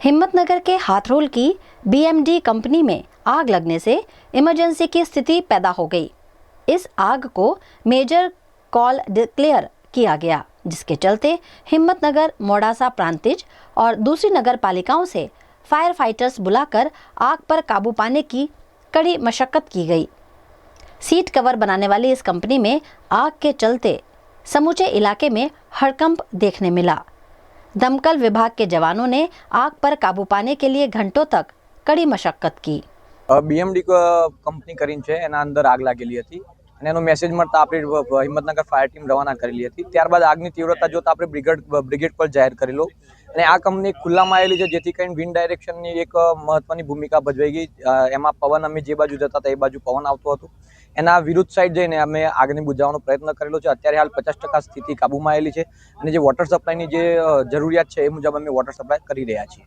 हिम्मतनगर के हाथरोल की BMD company में आग लगने से इमरजेंसी की स्थिति पैदा हो गई। इस आग को मेजर कॉल डिक्लेयर किया गया, जिसके चलते हिम्मतनगर, मोडासा प्रांतिज और दूसरी नगर पालिकाओं से फायर फाइटर्स बुलाकर आग पर काबू पाने की कड़ी मशक्कत की गई। सीट कवर बनाने वाली इस कंपनी में आग के चलते समूचे इलाके में हड़कंप देखने मिला। दमकल विभाग के जवानों ने आग पर काबू पाने के लिए घंटों तक कड़ी मशक्कत की। बीएमडी કંપની કરીને છે, એના અંદર આગ લાગેલી હતી અને એનો મેસેજ મળતા આપણે હિંમતનગર ફાયર ટીમ રવાના કરેલી હતી। ત્યારબાદ આગની તીવ્રતા જોતા આપણે બ્રિગેડ પર જાહેર કરેલો અને આ કંપની ખુલ્લામાં આવેલી છે, જેથી કરીને વિન્ડ ડાયરેક્શનની એક મહત્વની ભૂમિકા ભજવાઈ ગઈ। એમાં પવન અમે જે બાજુ જતા હતા એ બાજુ પવન આવતો હતો, એના વિરુદ્ધ સાઈડ જઈને અમે આગને બુઝાવવાનો પ્રયત્ન કરેલો છે। અત્યારે હાલ 50% સ્થિતિ કાબૂમાં આવેલી છે અને જે વોટર સપ્લાયની જે જરૂરિયાત છે એ મુજબ અમે વોટર સપ્લાય કરી રહ્યા છીએ।